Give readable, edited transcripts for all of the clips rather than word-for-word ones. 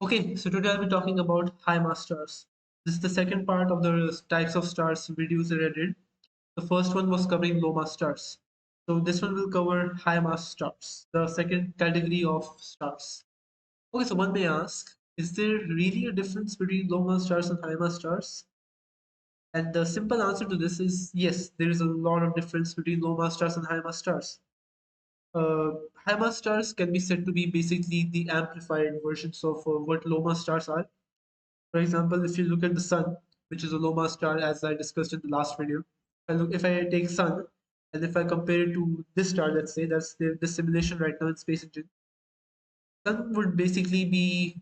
Okay, so today I'll be talking about high mass stars. This is the second part of the types of stars videos that I did. The first one was covering low mass stars. So this one will cover high mass stars, the second category of stars. Okay, so one may ask, is there really a difference between low mass stars and high mass stars? And the simple answer to this is yes, there is a lot of difference between low mass stars and high mass stars. High mass stars can be said to be basically the amplified versions of what low mass stars are. For example, if you look at the sun, which is a low mass star, as I discussed in the last video, if I take sun and if I compare it to this star, let's say that's the simulation right now in Space Engine, sun would basically be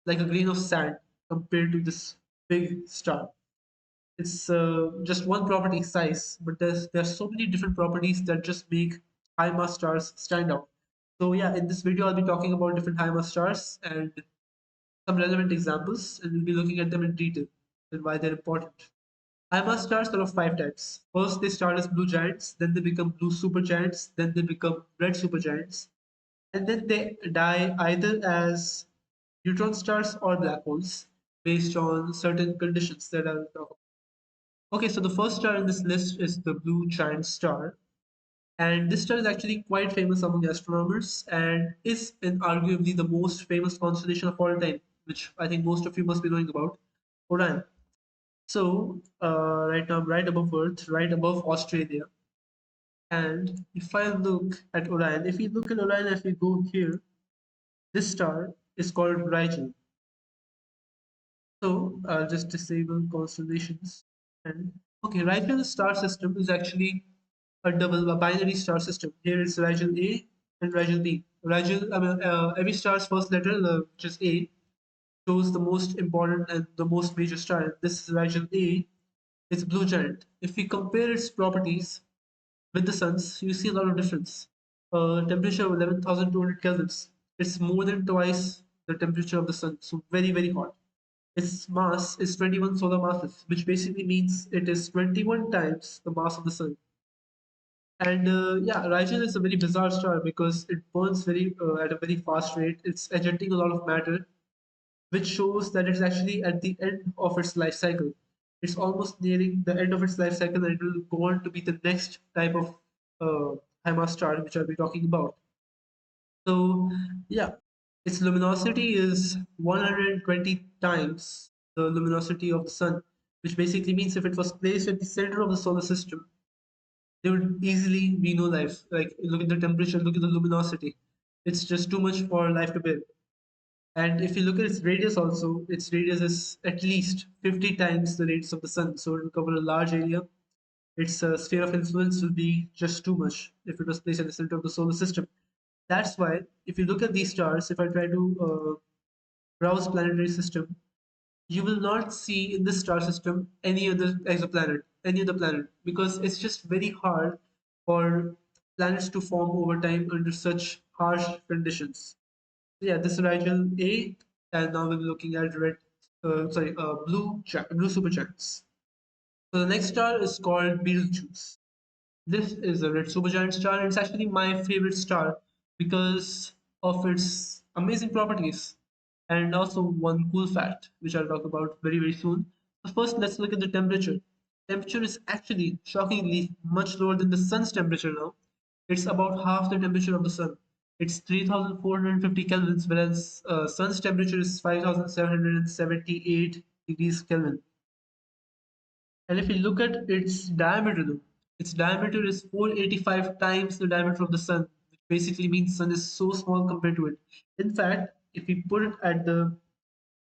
like a grain of sand compared to this big star. It's just one property, size, but there's so many different properties that just make high mass stars stand out. So yeah, in this video, I'll be talking about different high mass stars and some relevant examples, and we'll be looking at them in detail and why they're important. IMA stars are of five types. First, they start as blue giants, then they become blue supergiants, then they become red supergiants, and then they die either as neutron stars or black holes based on certain conditions that I'll talk about. Okay, so the first star in this list is the blue giant star, and this star is actually quite famous among astronomers and is in arguably the most famous constellation of all time, which I think most of you must be knowing about, Orion. So right now, I'm right above Earth, right above Australia. And if I look at Orion, if we look at Orion, if we go here, this star is called Rigel. So I'll just disable constellations. And okay, Rigel star system is actually a binary star system. Here is Rigel A and Rigel B. Rigel, every star's first letter, which is A, shows the most important and the most major star. This is Rigel A. It's blue giant. If we compare its properties with the sun's, you see a lot of difference. Temperature of 11,200 kelvins. It's more than twice the temperature of the sun. So very, very hot. Its mass is 21 solar masses, which basically means it is 21 times the mass of the sun. And yeah, Rigel is a very bizarre star because it burns very at a very fast rate. It's ejetting a lot of matter, which shows that it's actually at the end of its life cycle. It's almost nearing the end of its life cycle, and it will go on to be the next type of HIMARS star, which I'll be talking about. So, yeah, its luminosity is 120 times the luminosity of the sun, which basically means if it was placed at the center of the solar system, there would easily be no life. Like, look at the temperature, look at the luminosity. It's just too much for life to bear. And if you look at its radius also, its radius is at least 50 times the radius of the sun. So it will cover a large area. Its sphere of influence will be just too much if it was placed at the center of the solar system. That's why, if you look at these stars, if I try to browse planetary system, you will not see in this star system any other exoplanet, any other planet, because it's just very hard for planets to form over time under such harsh conditions. Yeah, this is Rigel A, and now we're looking at blue supergiants. So the next star is called Betelgeuse. This is a red supergiant star, and it's actually my favorite star because of its amazing properties. And also one cool fact, which I'll talk about very, very soon. So first, let's look at the temperature. Temperature is actually shockingly much lower than the sun's temperature now. It's about half the temperature of the sun. It's 3,450 kelvins, whereas sun's temperature is 5,778 degrees Kelvin. And if you look at its diameter, though, its diameter is 485 times the diameter of the sun, which basically means sun is so small compared to it. In fact, if we put it at the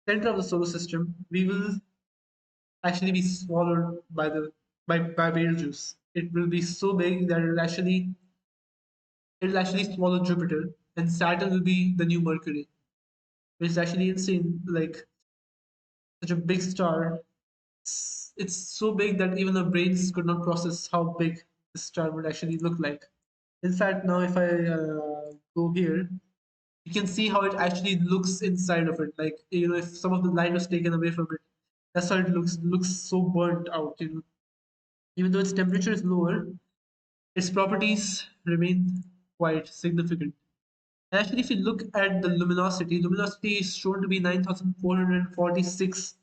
center of the solar system, we will actually be swallowed by Betelgeuse. It will be so big that it'll actually swallow Jupiter, and Saturn will be the new Mercury, which is actually insane. Like such a big star, it's so big that even our brains could not process how big the star would actually look like. In fact, now if I go here, you can see how it actually looks inside of it. Like if some of the light was taken away from it, that's how it looks so burnt out. Even though its temperature is lower, its properties remain quite significant. And actually, if you look at the luminosity is shown to be 9,446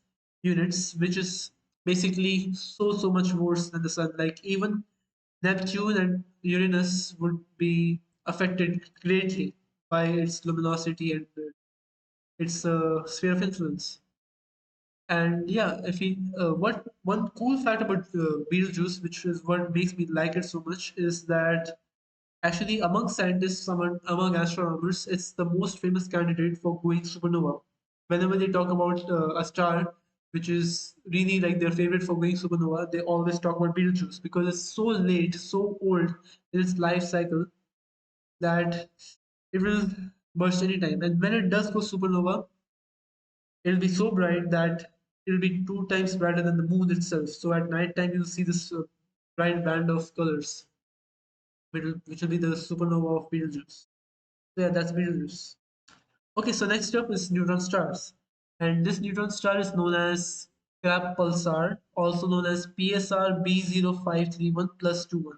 units, which is basically so much worse than the sun. Like even Neptune and Uranus would be affected greatly by its luminosity and its sphere of influence. And yeah, if we what one cool fact about Betelgeuse, which is what makes me like it so much, is that actually among scientists, among astronomers, it's the most famous candidate for going supernova. Whenever they talk about a star which is really like their favorite for going supernova, they always talk about Betelgeuse because it's so late, so old in its life cycle that it will burst anytime. And when it does go supernova, it'll be so bright that it'll be two times brighter than the moon itself. So at night time, you'll see this bright band of colors, which will be the supernova of Betelgeuse. So yeah, that's Betelgeuse. Okay, so next up is neutron stars. And this neutron star is known as Crab pulsar, also known as PSR B0531 plus 21.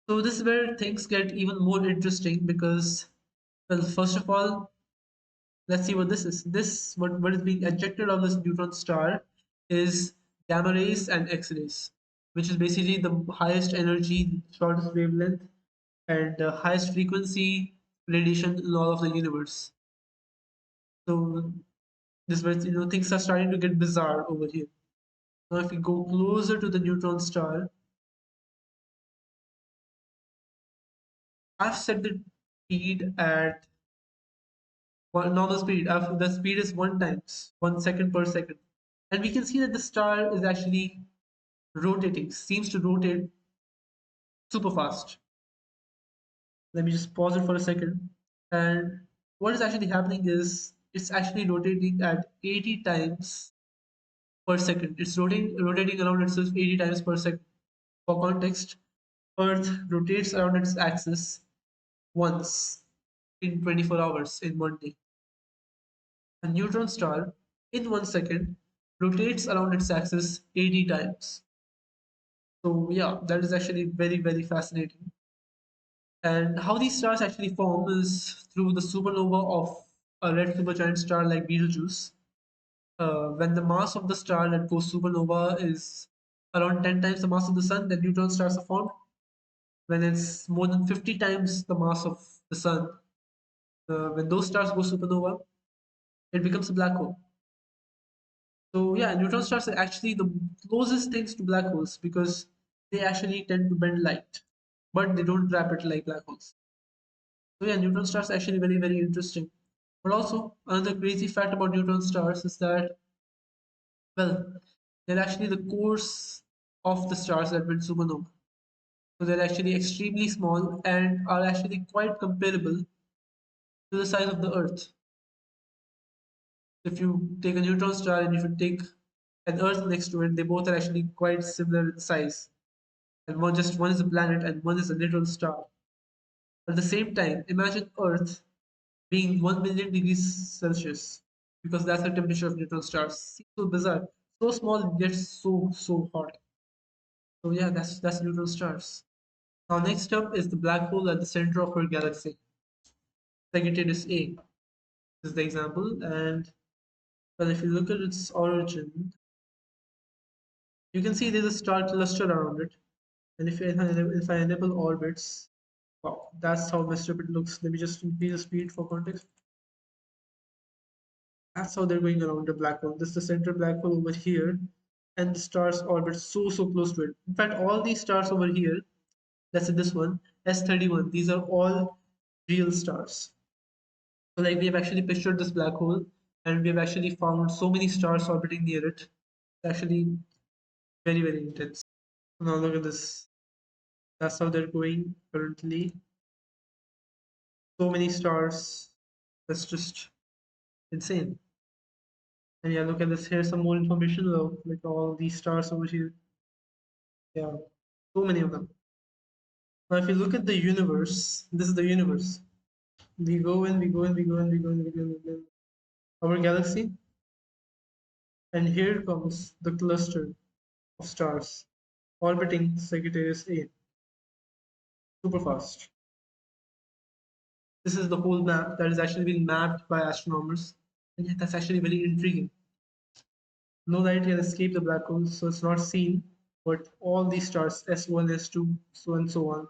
So this is where things get even more interesting because, well, first of all, let's see what this is. What is being ejected on this neutron star is gamma rays and X-rays, which is basically the highest energy, shortest wavelength, and highest frequency radiation in all of the universe. So this was, things are starting to get bizarre over here. Now, if we go closer to the neutron star, I've set the speed at one normal speed. The speed is 1 second per second, and we can see that the star is actually rotating, seems to rotate super fast. Let me just pause it for a second. And what is actually happening is it's actually rotating at 80 times per second. It's rotating around itself 80 times per second. For context, Earth rotates around its axis once in 24 hours in 1 day. A neutron star, in 1 second, rotates around its axis 80 times. So, yeah, that is actually very fascinating. And how these stars actually form is through the supernova of a red supergiant star like Betelgeuse. When the mass of the star that goes supernova is around 10 times the mass of the sun, then neutron stars are formed. When it's more than 50 times the mass of the sun, when those stars go supernova, it becomes a black hole. So yeah, neutron stars are actually the closest things to black holes because they actually tend to bend light, but they don't trap it like black holes. So yeah, neutron stars are actually very interesting. But also another crazy fact about neutron stars is that, well, they're actually the cores of the stars that build supernova. So they're actually extremely small and are actually quite comparable to the size of the Earth. If you take a neutron star and if you take an Earth next to it, they both are actually quite similar in size. And one is a planet and one is a literal star. At the same time, imagine Earth being 1 million degrees Celsius, because that's the temperature of neutron stars. Seems so bizarre. So small yet so hot. So yeah, that's neutron stars. Now next up is the black hole at the center of our galaxy. Sagittarius A is the example, and well, if you look at its origin, you can see there's a star cluster around it. And if I enable orbits, wow, that's how messed up it looks. Let me just increase the speed for context. That's how they're going around the black hole. This is the center black hole over here, and the stars orbit so close to it. In fact, all these stars over here, that's in this one, S31, these are all real stars. So like we have actually pictured this black hole, and we have actually found so many stars orbiting near it. It's actually very intense. Now look at this. That's how they're going currently. So many stars. That's just insane. And yeah, look at this. Here's some more information about like all these stars over here. Yeah, so many of them. Now, if you look at the universe, this is the universe. We go in, we go in, we go in, we go in, we go in, we go in. Our galaxy, and here comes the cluster of stars orbiting Sagittarius A super fast. This is the whole map that is actually being mapped by astronomers. And yeah, that's actually very intriguing. No light can escape the black hole, so it's not seen, but all these stars, S1, S2, so and so on,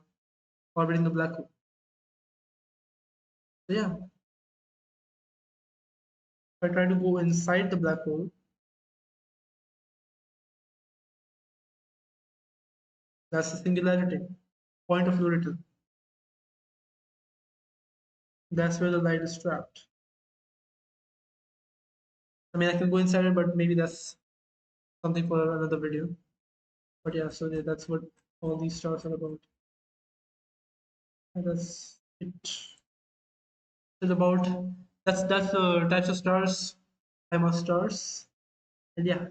orbiting the black hole. So yeah, if I try to go inside the black hole, that's the singularity, point of no return. That's where the light is trapped. I mean, I can go inside it, but maybe that's something for another video. But yeah, so yeah, that's what all these stars are about. And that's it. It's about that's the types of stars, high mass stars, and yeah,